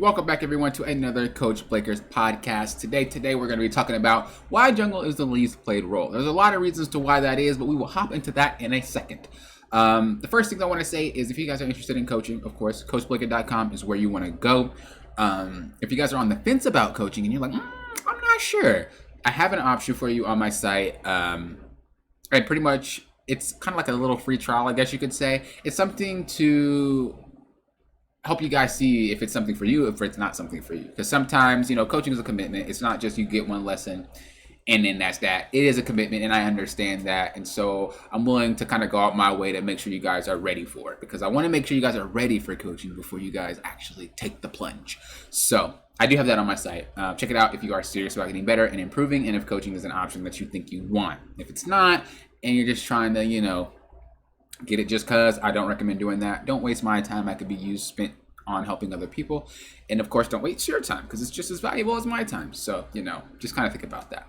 Welcome back, everyone, to another Coach Blakers podcast. Today we're going to be talking about why jungle is the least played role. There's a lot of reasons to why that is, but we will hop into that in a second. The first thing I want to say is if you guys are interested in coaching, of course, CoachBlaker.com is where you want to go. If you guys are on the fence about coaching and you're like, I'm not sure, I have an option for you on my site. And pretty much it's kind of like a little free trial, I guess you could say. It's something to help you guys see if it's something for you, if it's not something for you. Because sometimes, coaching is a commitment. It's not just you get one lesson and then that's that. It is a commitment, and I understand that. And so I'm willing to kind of go out my way to make sure you guys are ready for it, because I want to make sure you guys are ready for coaching before you guys actually take the plunge. So I do have that on my site. Check it out if you are serious about getting better and improving, and if coaching is an option that you think you want. If it's not, and you're just trying to, get it just because, I don't recommend doing that. Don't waste my time. I could be spent on helping other people. And of course, don't waste your time, because it's just as valuable as my time. So, just kind of think about that.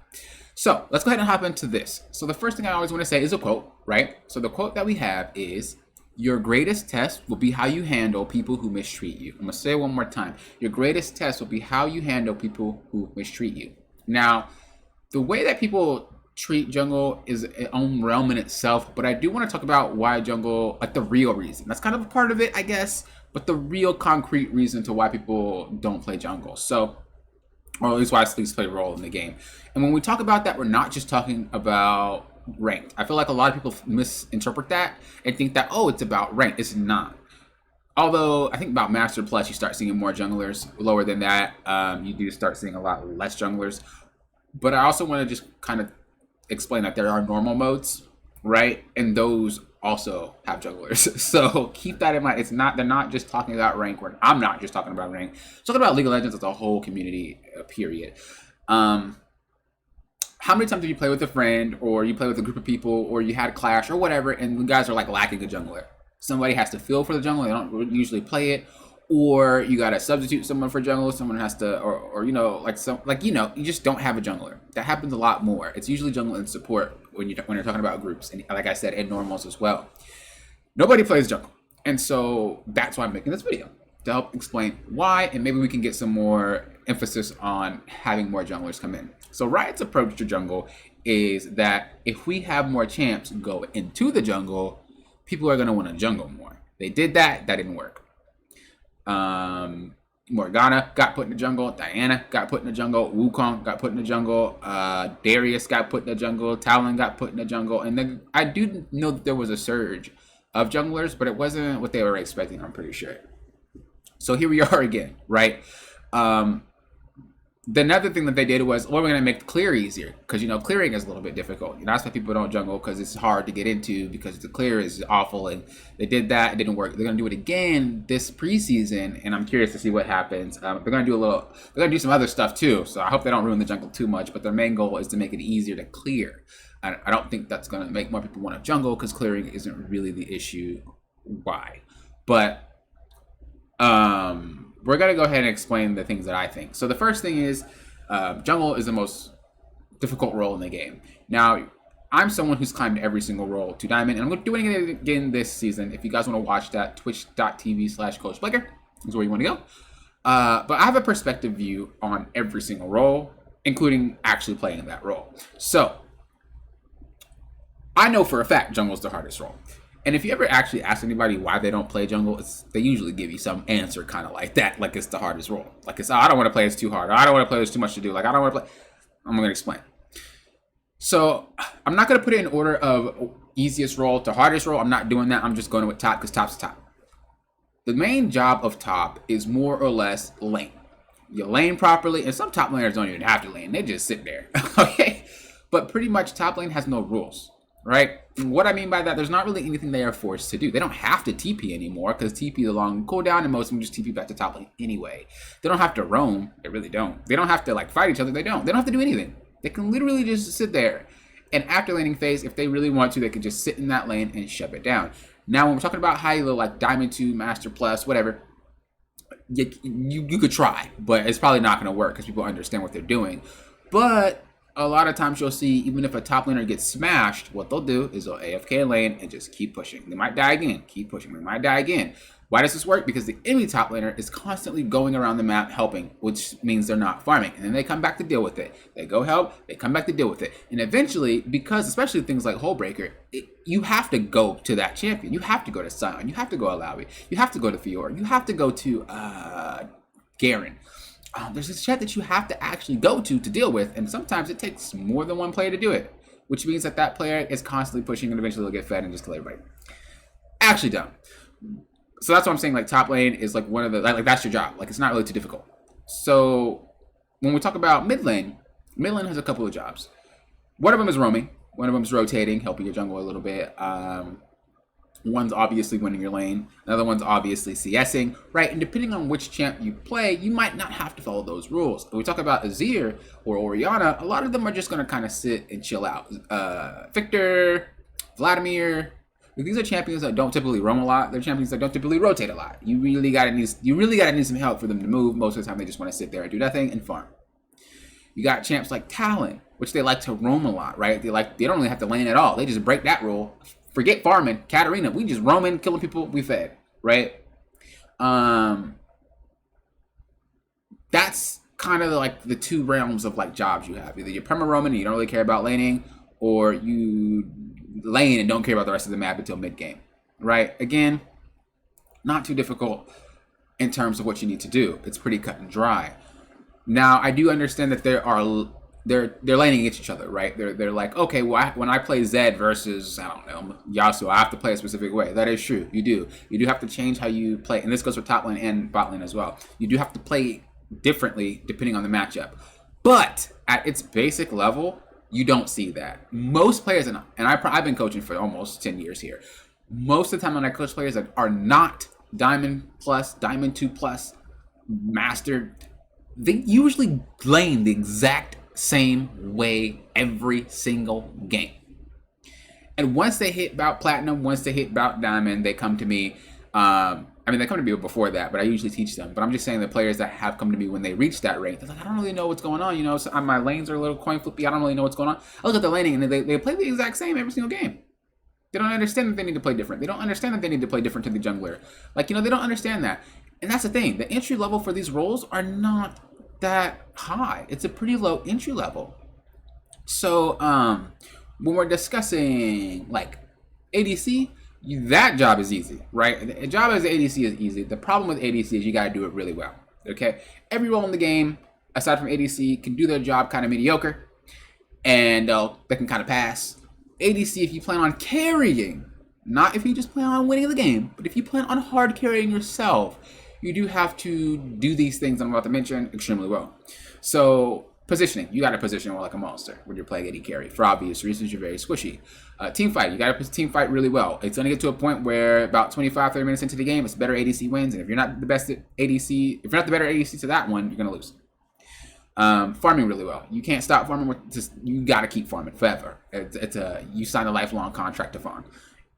So let's go ahead and hop into this. So the first thing I always want to say is a quote, right? So the quote that we have is, your greatest test will be how you handle people who mistreat you. I'm going to say it one more time. Your greatest test will be how you handle people who mistreat you. Now, the way that people treat jungle is its own realm in itself, but I do want to talk about why jungle, like the real reason. That's kind of a part of it, I guess, but the real concrete reason to why people don't play jungle. So, or at least why it's least play role in the game. And when we talk about that, we're not just talking about ranked. I feel like a lot of people misinterpret that and think that, it's about ranked. It's not. Although I think about Master Plus, you start seeing more junglers. Lower than that, you do start seeing a lot less junglers. But I also want to just kind of explain that there are normal modes, right? And those also have jugglers. So keep that in mind. They're not just talking about rank. I'm not just talking about rank. I'm talking about League of Legends as a whole community, period. How many times have you play with a friend, or you play with a group of people, or you had a clash or whatever, and you guys are like lacking a jungler? Somebody has to fill for the jungle. They don't usually play it. Or you got to substitute someone for jungle. Someone has to, you just don't have a jungler. That happens a lot more. It's usually jungle and support when you're talking about groups. And like I said, in normals as well. Nobody plays jungle. And so that's why I'm making this video, to help explain why, and maybe we can get some more emphasis on having more junglers come in. So Riot's approach to jungle is that if we have more champs go into the jungle, people are going to want to jungle more. They did that. That didn't work. Morgana got put in the jungle. Diana got put in the jungle. Wukong got put in the jungle. Darius got put in the jungle. Talon got put in the jungle. And then I do know that there was a surge of junglers, but it wasn't what they were expecting, I'm pretty sure. So here we are again, right? The another thing that they did was, we're going to make the clear easier, because clearing is a little bit difficult. That's why people don't jungle, because it's hard to get into, because the clear is awful. And they did that, it didn't work. They're going to do it again this preseason, and I'm curious to see what happens. They're going to do some other stuff too. So I hope they don't ruin the jungle too much. But their main goal is to make it easier to clear. I don't think that's going to make more people want to jungle, because clearing isn't really the issue. Why? But we're going to go ahead and explain the things that I think. So the first thing is, jungle is the most difficult role in the game. Now, I'm someone who's climbed every single role to diamond, and I'm doing it again this season. If you guys want to watch that, twitch.tv/CoachBlaker is where you want to go. But I have a perspective view on every single role, including actually playing that role. So I know for a fact jungle is the hardest role. And if you ever actually ask anybody why they don't play jungle, they usually give you some answer kind of like that, like it's the hardest role. Like I don't want to play, it's too hard. Or I don't want to play, there's too much to do. Like I don't want to play. I'm going to explain. So I'm not going to put it in order of easiest role to hardest role. I'm not doing that. I'm just going with top, because top's top. The main job of top is more or less lane. You lane properly, and some top laners don't even have to lane. They just sit there. Okay? But pretty much top lane has no rules. Right? And what I mean by that, there's not really anything they are forced to do. They don't have to TP anymore, because TP is a long cooldown, and most of them just TP back to top lane anyway. They don't have to roam. They really don't. They don't have to fight each other. They don't. They don't have to do anything. They can literally just sit there. And after laning phase, if they really want to, they can just sit in that lane and shove it down. Now, when we're talking about high elo, like Diamond 2, Master Plus, whatever, you could try, but it's probably not going to work, because people understand what they're doing. But a lot of times you'll see, even if a top laner gets smashed, what they'll do is they'll AFK lane and just keep pushing. They might die again, keep pushing. They might die again. Why does this work? Because the enemy top laner is constantly going around the map helping, which means they're not farming. And then they come back to deal with it. They go help, they come back to deal with it. And eventually, because especially things like Hullbreaker, you have to go to that champion. You have to go to Sion. You have to go Alawi. You have to go to Fiora. You have to go to Garen. There's this chat that you have to actually go to deal with. And sometimes it takes more than one player to do it, which means that that player is constantly pushing and eventually they'll get fed and just kill everybody. Actually dumb. So that's what I'm saying, like, top lane is like one of the, like that's your job. Like, it's not really too difficult. So when we talk about mid lane has a couple of jobs. One of them is roaming. One of them is rotating, helping your jungle a little bit. One's obviously winning your lane. Another one's obviously CSing, right? And depending on which champ you play, you might not have to follow those rules. When we talk about Azir or Orianna, a lot of them are just going to kind of sit and chill out. Victor, Vladimir, these are champions that don't typically roam a lot. They're champions that don't typically rotate a lot. You really gotta need some help for them to move. Most of the time, they just want to sit there and do nothing and farm. You got champs like Talon, which they like to roam a lot, right? They don't really have to lane at all. They just break that rule. Forget farming. Katarina, we just roaming, killing people, we fed, right? That's kind of like the two realms of like jobs you have. Either you're perma roaming and you don't really care about laning, or you lane and don't care about the rest of the map until mid game, right? Again, not too difficult in terms of what you need to do. It's pretty cut and dry. Now, I do understand that they're laning against each other, right? They're like, okay, well, when I play Zed versus, I don't know, Yasuo, I have to play a specific way. That is true. You do have to change how you play, and this goes for top lane and bot lane as well. You do have to play differently depending on the matchup, but at its basic level, you don't see that. Most players, and I've been coaching for almost 10 years here. Most of the time when I coach players that are not Diamond Plus, Diamond 2 Plus, Master, they usually lane the exact same way every single game. And once they hit about Platinum, once they hit about Diamond, they come to me. They come to me before that, but I usually teach them. But I'm just saying the players that have come to me when they reach that rank, they're like, I don't really know what's going on. So my lanes are a little coin flippy. I don't really know what's going on. I look at the laning, and they play the exact same every single game. They don't understand that they need to play different. They don't understand that they need to play different to the jungler. They don't understand that. And that's the thing. The entry level for these roles are not that high. It's a pretty low entry level. So when we're discussing like ADC, that job is easy, right? A job as an ADC is easy. The problem with ADC is you got to do it really well, okay? Every role in the game, aside from ADC, can do their job kind of mediocre, and they can kind of pass. ADC, if you plan on carrying, not if you just plan on winning the game, but if you plan on hard carrying yourself, you do have to do these things I'm about to mention extremely well. So positioning, you got to position like a monster when you're playing AD carry. For obvious reasons, you're very squishy. Team fight, you got to team fight really well. It's going to get to a point where about 25, 30 minutes into the game, it's better ADC wins. And if you're not the best at ADC, if you're not the better ADC to that one, you're going to lose. Farming really well. You can't stop farming. You got to keep farming forever. You sign a lifelong contract to farm.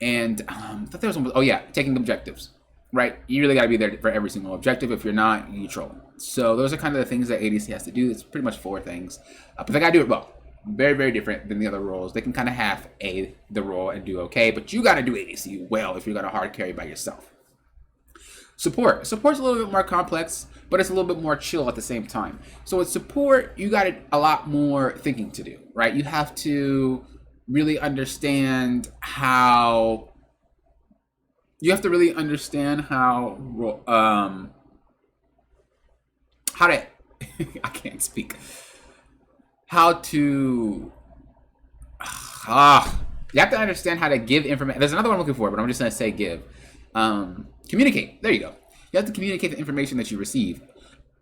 And I thought there was one. Taking objectives. Right, you really got to be there for every single objective. If you're not, you troll. So those are kind of the things that ADC has to do. It's pretty much 4 things, but they got to do it well. Very, very different than the other roles. They can kind of half A the role and do okay, but you got to do ADC well if you're going to hard carry by yourself. Support's a little bit more complex, but it's a little bit more chill at the same time. So with support, you got a lot more thinking to do, right? You have to really understand how. You have to really understand how to I can't speak. How to you have to understand how to give information. There's another one I'm looking for, but I'm just gonna say give. Communicate. There you go. You have to communicate the information that you receive.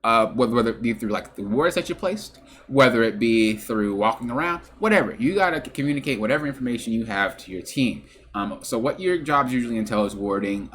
Whether it be through like the words that you placed, whether it be through walking around, whatever. You gotta communicate whatever information you have to your team. So what your jobs usually entail is warding,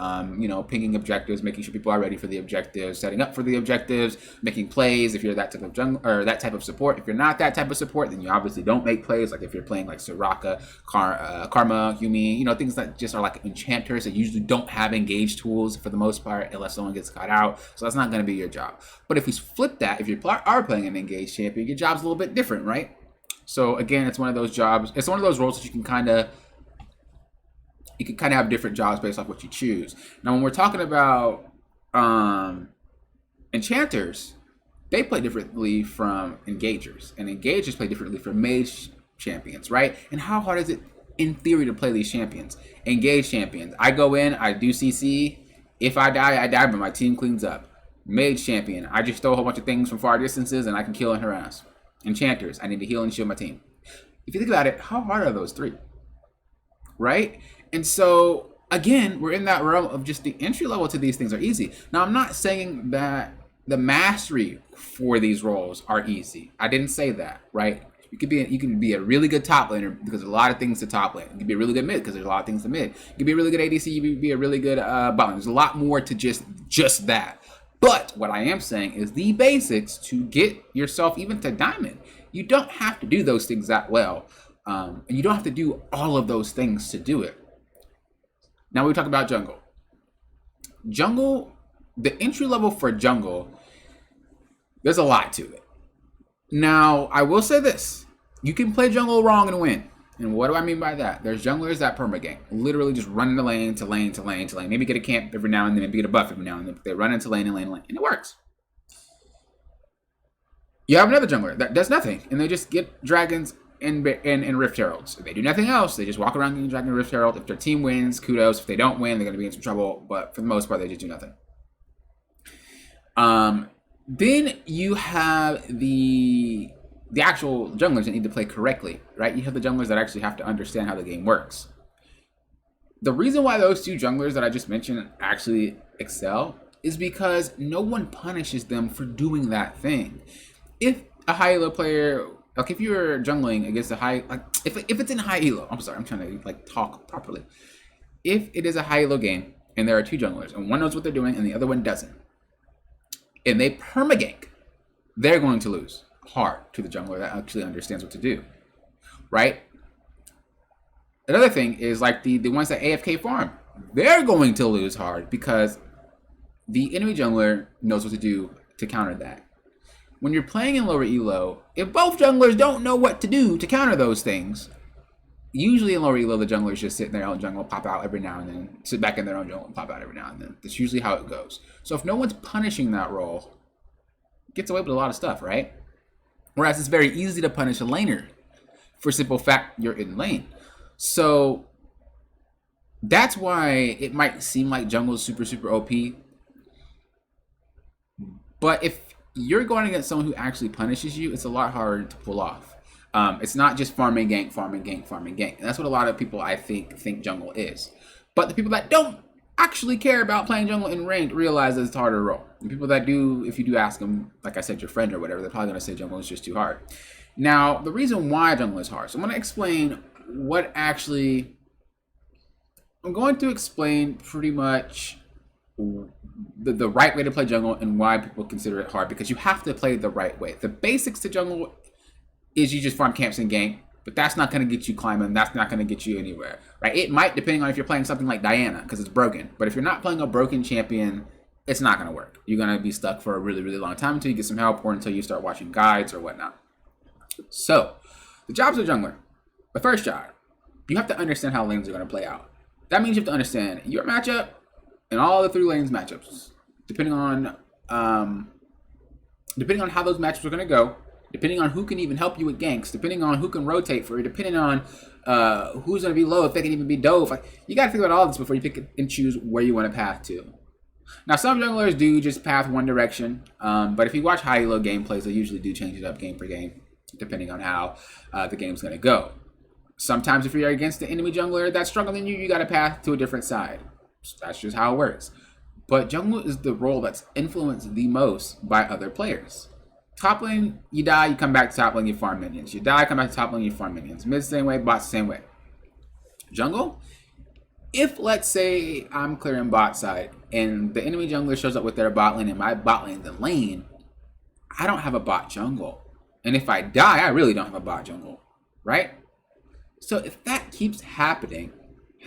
pinging objectives, making sure people are ready for the objectives, setting up for the objectives, making plays if you're that type of jungle or that type of support. If you're not that type of support, then you obviously don't make plays. Like if you're playing like Soraka, Karma, Yumi, things that just are like enchanters that usually don't have engage tools for the most part, unless someone gets caught out. So that's not going to be your job. But if we flip that, if you are playing an engaged champion, your job's a little bit different, right? So again, it's one of those jobs. It's one of those roles that you can kind of You can kind of have different jobs based off what you choose. Now, when we're talking about enchanters, they play differently from engagers, and engagers play differently from mage champions, right? And how hard is it, in theory, to play these champions? Engage champions, I go in, I do CC. If I die, I die, but my team cleans up. Mage champion, I just throw a whole bunch of things from far distances, and I can kill and harass. Enchanters, I need to heal and shield my team. If you think about it, how hard are those three? Right? And so, again, we're in that realm of just the entry level to these things are easy. Now, I'm not saying that the mastery for these roles are easy. I didn't say that, right? You can be a really good top laner because there's a lot of things to top lane. You can be a really good mid because there's a lot of things to mid. You can be a really good ADC. You can be a really good bot lane. There's a lot more to just that. But what I am saying is the basics to get yourself even to diamond. You don't have to do those things that well. And you don't have to do all of those things to do it. Now we talk about jungle. Jungle, the entry level for jungle, there's a lot to it. Now, I will say this. You can play jungle wrong and win. And what do I mean by that? There's junglers that permagank. Literally just run into lane to lane to lane to lane. Maybe get a camp every now and then. Maybe get a buff every now and then. They run into lane and lane and lane. And it works. You have another jungler that does nothing. And they just get dragons and Rift Heralds. If they do nothing else, they just walk around getting Dragon and Rift Herald. If their team wins, kudos. If they don't win, they're going to be in some trouble. But for the most part, they just do nothing. Then you have the actual junglers that need to play correctly, right? You have the junglers that actually have to understand how the game works. The reason why those two junglers that I just mentioned actually excel is because no one punishes them for doing that thing. If a high elo player, like if you're jungling against a high, like if it's in high elo, I'm sorry, I'm trying to like talk properly. If it is a high elo game and there are two junglers and one knows what they're doing and the other one doesn't, and they permagank, they're going to lose hard to the jungler that actually understands what to do, right? Another thing is like the ones that AFK farm, they're going to lose hard because the enemy jungler knows what to do to counter that. When you're playing in lower elo, if both junglers don't know what to do to counter those things, usually in lower elo, the junglers just sit in their own jungle, pop out every now and then, sit back in their own jungle and pop out every now and then. That's usually how it goes. So if no one's punishing that role, it gets away with a lot of stuff, right? Whereas it's very easy to punish a laner for simple fact you're in lane. So that's why it might seem like jungle is super, super OP. But if you're going against someone who actually punishes you, it's a lot harder to pull off. It's not just farm and gank, farm and gank, farm and gank. And that's what a lot of people, I think jungle is. But the people that don't actually care about playing jungle in ranked realize that it's harder to roll. The people that do, if you do ask them, like I said, your friend or whatever, they're probably going to say jungle is just too hard. Now, the reason why jungle is hard. So I'm going to explain what actually... I'm going to explain pretty much the right way to play jungle and why people consider it hard, because you have to play the right way. The basics to jungle is you just farm camps and gank, but that's not going to get you climbing. That's not going to get you anywhere, right? It might, depending on if you're playing something like Diana, because it's broken. But if you're not playing a broken champion, it's not going to work. You're going to be stuck for a really, really long time until you get some help or until you start watching guides or whatnot. So, the jobs of jungler. The first job, you have to understand how lanes are going to play out. That means you have to understand your matchup and all the 3 lanes matchups, depending on how those matchups are going to go. Depending on who can even help you with ganks, depending on who can rotate for you, depending on who's going to be low, if they can even be dove. You got to think about all this before you pick and choose where you want to path to. Now, some junglers do just path one direction, but if you watch high elo gameplays, they usually do change it up game per game, depending on how the game's going to go. Sometimes if you're against the enemy jungler that's struggling you got to path to a different side. That's just how it works. But jungle is the role that's influenced the most by other players. Top lane, you die, you come back to top lane, you farm minions. You die, come back to top lane, you farm minions. Mid same way, bot same way. Jungle, if let's say I'm clearing bot side and the enemy jungler shows up with their bot lane and my bot lane's in lane, I don't have a bot jungle. And if I die, I really don't have a bot jungle, right? So if that keeps happening,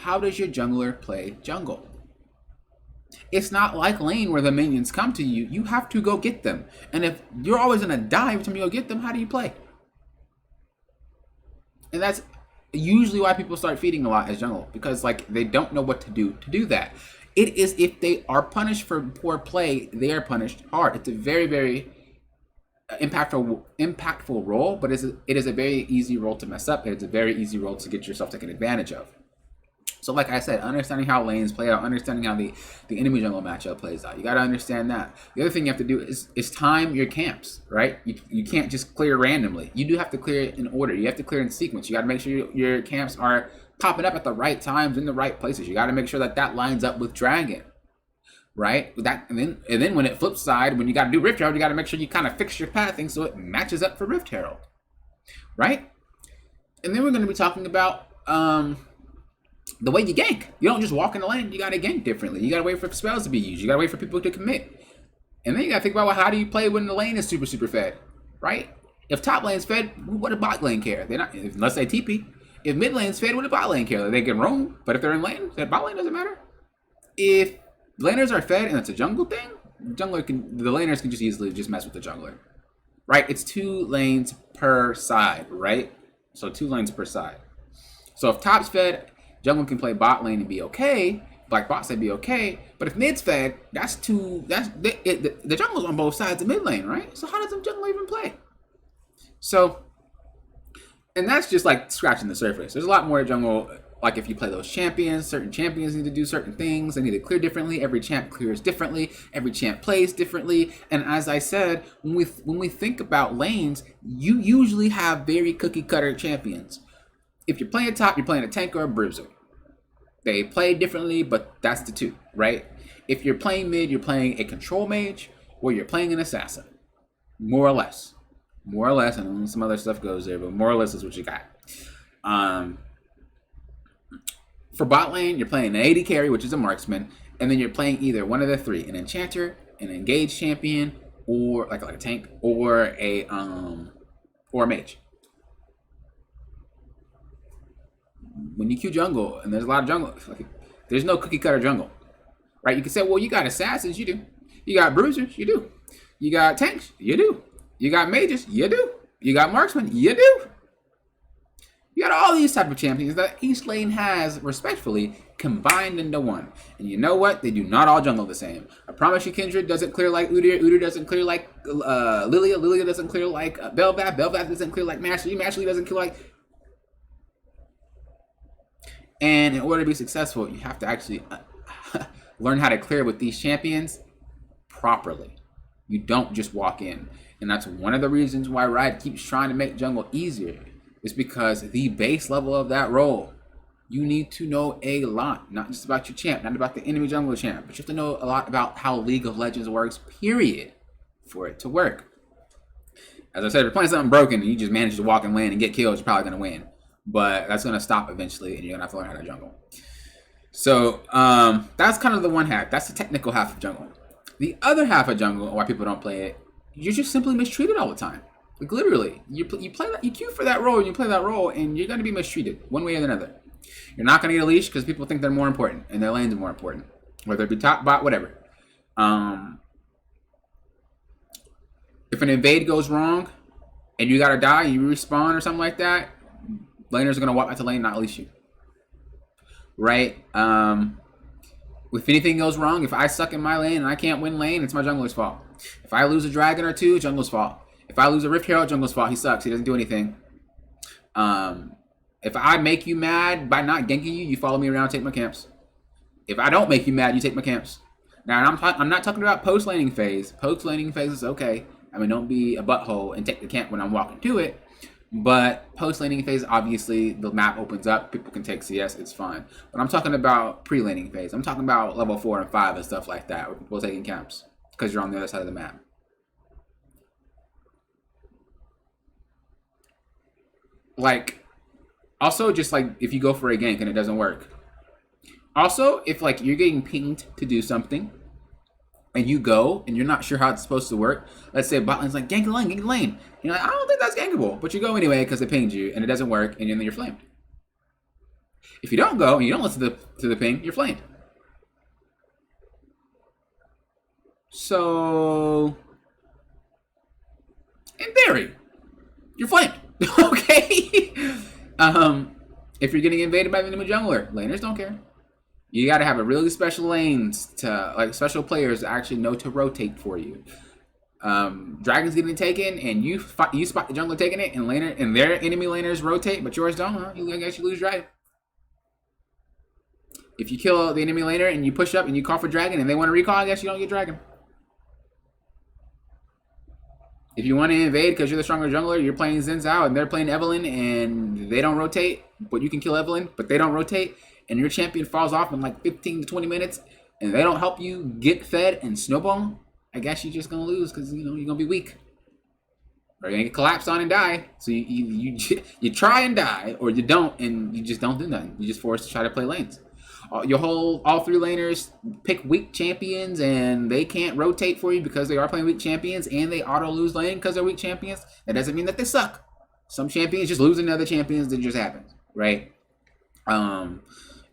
how does your jungler play jungle? It's not like lane where the minions come to you. You have to go get them. And if you're always going to die every time you go get them, how do you play? And that's usually why people start feeding a lot as jungle, because like they don't know what to do that. It is, if they are punished for poor play, they are punished hard. It's a very, very impactful role, but it is a very easy role to mess up. It is a very easy role to get yourself taken advantage of. So like I said, understanding how lanes play out, understanding how the enemy jungle matchup plays out. You got to understand that. The other thing you have to do is time your camps, right? You can't just clear randomly. You do have to clear it in order. You have to clear in sequence. You got to make sure your camps are popping up at the right times in the right places. You got to make sure that lines up with Dragon, right? And then when it flips side, when you got to do Rift Herald, you got to make sure you kind of fix your pathing so it matches up for Rift Herald, right? And then we're going to be talking about the way you gank. You don't just walk in the lane. You got to gank differently. You got to wait for spells to be used. You got to wait for people to commit. And then you got to think about, well, how do you play when the lane is super, super fed, right? If top lane's fed, what does bot lane care? They're not, unless they TP. If mid lane's fed, what does bot lane care? They can roam, but if they're in lane, that bot lane doesn't matter. If laners are fed and it's a jungle thing, the laners can just easily just mess with the jungler, right? It's 2 lanes per side, right? So 2 lanes per side. So if top's fed, jungle can play bot lane and be okay. Black bot side be okay. But if mid's fed, the jungle's on both sides of mid lane, right? So how does the jungle even play? So, and that's just like scratching the surface. There's a lot more jungle. Like if you play those champions, certain champions need to do certain things. They need to clear differently. Every champ clears differently. Every champ plays differently. And as I said, when we think about lanes, you usually have very cookie cutter champions. If you're playing top, you're playing a tank or a bruiser. They play differently, but that's the 2, right? If you're playing mid, you're playing a control mage or you're playing an assassin. More or less. More or less, and some other stuff goes there, but more or less is what you got. For bot lane, you're playing an AD carry, which is a marksman, and then you're playing either one of the 3, an enchanter, an engaged champion, or like a tank, or a mage. When you queue jungle, and there's a lot of jungle, there's no cookie cutter jungle, right? You can say, well, you got assassins, you do. You got bruisers, you do. You got tanks, you do. You got mages, you do. You got marksmen, you do. You got all these type of champions that each lane has, respectfully, combined into one. And you know what? They do not all jungle the same. I promise you, Kindred doesn't clear like Udyr. Udyr doesn't clear like Lilia. Lilia doesn't clear like Bel'Veth. Bel'Veth doesn't clear like Mashley. Mashley doesn't clear like... And in order to be successful, you have to actually learn how to clear with these champions properly. You don't just walk in. And that's one of the reasons why Riot keeps trying to make jungle easier. Is because the base level of that role, you need to know a lot. Not just about your champ, not about the enemy jungle champ, but you have to know a lot about how League of Legends works, period, for it to work. As I said, if you're playing something broken and you just manage to walk in lane and get kills, you're probably going to win. But that's going to stop eventually, and you're going to have to learn how to jungle. So that's kind of the one half. That's the technical half of jungle. The other half of jungle, why people don't play it, you're just simply mistreated all the time. Like literally, you play that, you queue for that role, and you play that role, and you're going to be mistreated one way or another. You're not going to get a leash because people think they're more important, and their lanes are more important, whether it be top, bot, whatever. If an invade goes wrong, and you got to die, and you respawn or something like that, laners are going to walk out to lane, not leash you. Right? If anything goes wrong, if I suck in my lane and I can't win lane, it's my jungler's fault. If I lose a dragon or 2, jungler's fault. If I lose a Rift Herald, jungler's fault. He sucks. He doesn't do anything. If I make you mad by not ganking you, you follow me around and take my camps. If I don't make you mad, you take my camps. Now, I'm not talking about post-laning phase. Post-laning phase is okay. I mean, don't be a butthole and take the camp when I'm walking to it. But post-laning phase, obviously, the map opens up. People can take CS. It's fine. But I'm talking about pre-laning phase. I'm talking about level 4 and 5 and stuff like that, where people are taking camps because you're on the other side of the map. Like, also, just like if you go for a gank and it doesn't work. Also, if like you're getting pinged to do something and you go and you're not sure how it's supposed to work, let's say bot lane's like, gank the lane, gank the lane. You're like, I don't think that's gankable, but you go anyway because they pinged you and it doesn't work, and then you're flamed. If you don't go and you don't listen to the ping, you're flamed. So, in theory, you're flamed. Okay? If you're getting invaded by the enemy jungler, laners don't care. You got to have a really special lanes to, like, special players to actually know to rotate for you. Dragon's getting taken, and you spot the jungler taking it, and their enemy laners rotate, but yours don't. Huh? I guess you lose dragon. If you kill the enemy laner and you push up and you call for dragon, and they want to recall, I guess you don't get dragon. If you want to invade because you're the stronger jungler, you're playing Xin Zhao and they're playing Evelynn, and they don't rotate, but you can kill Evelynn, but they don't rotate, and your champion falls off in like 15 to 20 minutes, and they don't help you get fed and snowball, I guess you're just going to lose because, you know, you're going to be weak. Or you're going to get collapsed on and die. So you try and die, or you don't, and you just don't do nothing. You're just forced to try to play lanes. All three laners pick weak champions, and they can't rotate for you because they are playing weak champions, and they auto lose lane because they're weak champions. That doesn't mean that they suck. Some champions just losing to other champions. That just happens, right?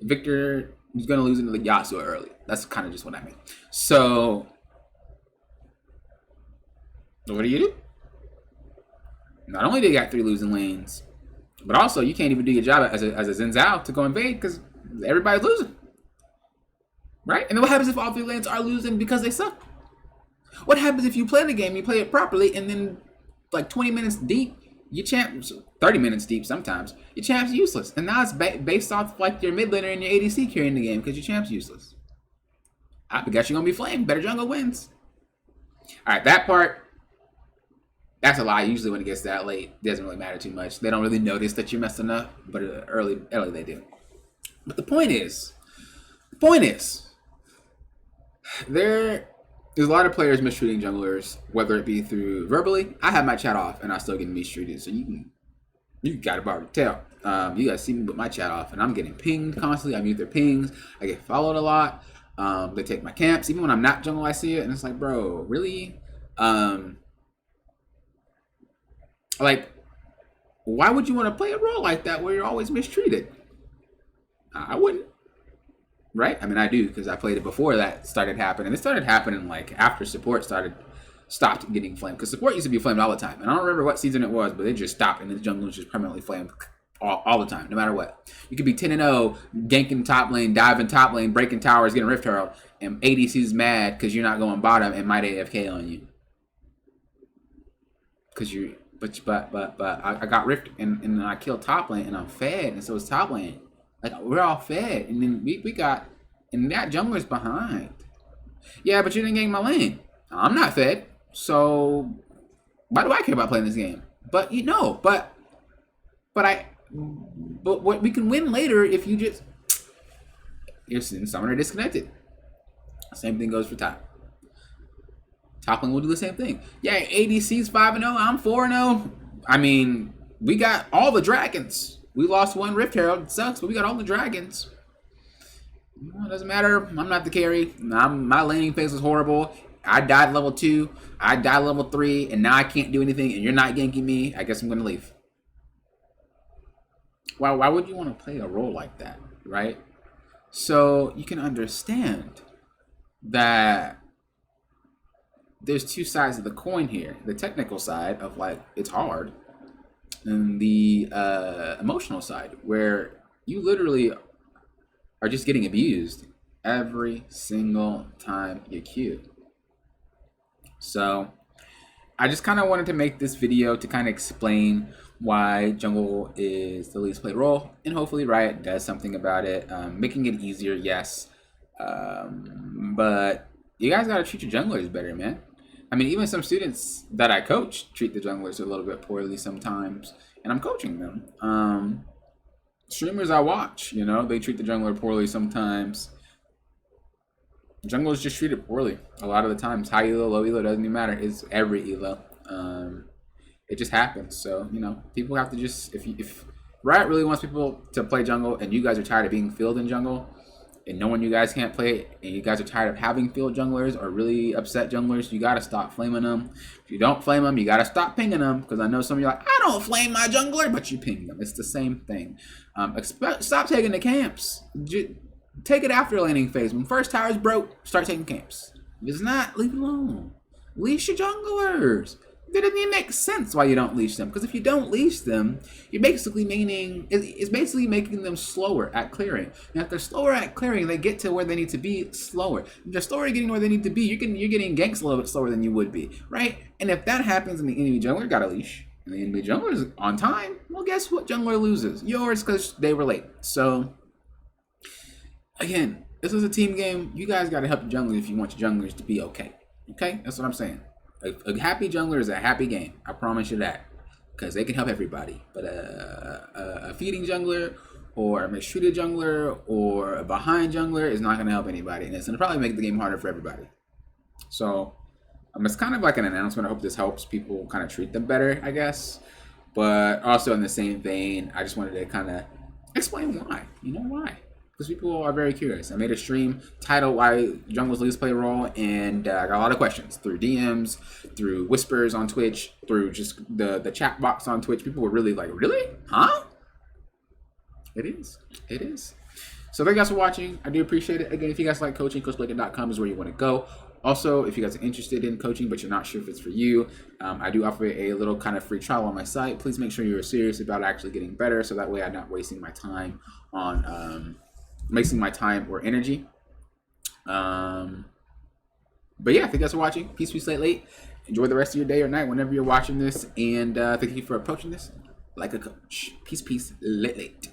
Victor is going to lose into the Yasuo early. That's kind of just what I mean. So what do you do? Not only do you got 3 losing lanes, but also you can't even do your job as a Xin Zhao to go invade because everybody's losing, right? And then what happens if all 3 lanes are losing because they suck? What happens if you play the game, you play it properly, and then like 20 minutes deep, your champ's 30 minutes deep sometimes, your champ's useless, and now it's based off like your mid laner and your ADC carrying the game because your champ's useless. I guess you're gonna be flamed. Better jungle wins. All right, that part. That's a lie. Usually when it gets that late, it doesn't really matter too much. They don't really notice that you're messing up, but early they do. But the point is, there's a lot of players mistreating junglers, whether it be through verbally. I have my chat off, and I still get mistreated. So you got to already tell. You guys see me with my chat off, and I'm getting pinged constantly. I mute their pings. I get followed a lot. They take my camps. Even when I'm not jungle, I see it, and it's like, bro, really? Like, why would you want to play a role like that where you're always mistreated? I wouldn't, right? I mean, I do because I played it before that started happening. It started happening like after support stopped getting flamed, because support used to be flamed all the time. And I don't remember what season it was, but it just stopped, and the jungle was just permanently flamed all the time, no matter what. You could be 10-0, ganking top lane, diving top lane, breaking towers, getting Rift Herald, and ADC's mad because you're not going bottom and might AFK on you. Because you, but I got Rift and I killed top lane, and I'm fed, and so it's top lane. Like, we're all fed, and then we got, and that jungler's behind. Yeah, but you didn't gank my lane. I'm not fed, so why do I care about playing this game? But you know, but what we can win later if you just, you're sitting somewhere disconnected. Same thing goes for top. Top lane will do the same thing. Yeah, ADC's 5-0, I'm 4-0. I mean, we got all the dragons. We lost one Rift Herald. It sucks, but we got all the dragons. It doesn't matter. I'm not the carry. My laning phase was horrible. I died level 2. I died level 3, and now I can't do anything, and you're not ganking me. I guess I'm going to leave. Why would you want to play a role like that, right? So you can understand that there's 2 sides of the coin here. The technical side of, like, it's hard, and the emotional side where you literally are just getting abused every single time you queue. So I just kind of wanted to make this video to kind of explain why jungle is the least played role, and hopefully Riot does something about it, making it easier, yes, but you guys got to treat your junglers better, man. I mean, even some students that I coach treat the junglers a little bit poorly sometimes, and I'm coaching them. Streamers I watch, you know, they treat the jungler poorly sometimes. Junglers just treated poorly a lot of the times. High elo, low elo, doesn't even matter. It's every elo. It just happens. So, you know, people have to just, if Riot really wants people to play jungle, and you guys are tired of being filled in jungle, and knowing you guys can't play it, and you guys are tired of having field junglers or really upset junglers, you gotta stop flaming them. If you don't flame them, you gotta stop pinging them, because I know some of you are like, I don't flame my jungler, but you ping them. It's the same thing. Stop taking the camps. Take it after laning phase. When first tower is broke, start taking camps. If it's not, leave it alone. Leash your junglers. That doesn't even make sense why you don't leash them. Because if you don't leash them, you're basically meaning it's basically making them slower at clearing. And if they're slower at clearing, they get to where they need to be slower. If they're slower getting where they need to be, you're getting ganks a little bit slower than you would be, right? And if that happens and the enemy jungler got a leash, and the enemy jungler is on time, well, guess what? Jungler loses. Yours, because they were late. So again, this is a team game. You guys got to help your junglers if you want your junglers to be okay. Okay, that's what I'm saying. A happy jungler is a happy game. I promise you that, because they can help everybody. But a feeding jungler, or a mistreated jungler, or a behind jungler is not going to help anybody, and it's going to probably make the game harder for everybody. So it's kind of like an announcement. I hope this helps people kind of treat them better, I guess. But also in the same vein, I just wanted to kind of explain why. You know why? Because people are very curious. I made a stream titled "Why Jungles Least Play Role," and I got a lot of questions through DMs, through whispers on Twitch, through just the chat box on Twitch. People were really like, "Really? Huh?" It is. So thank you guys for watching. I do appreciate it. Again, if you guys like coaching, CoachBlaker.com is where you want to go. Also, if you guys are interested in coaching but you're not sure if it's for you, I do offer a little kind of free trial on my site. Please make sure you're serious about actually getting better, so that way I'm not wasting my time on wasting my time or energy. But yeah, thank you guys for watching. Peace, late. Enjoy the rest of your day or night whenever you're watching this, and thank you for approaching this like a coach. Peace, late.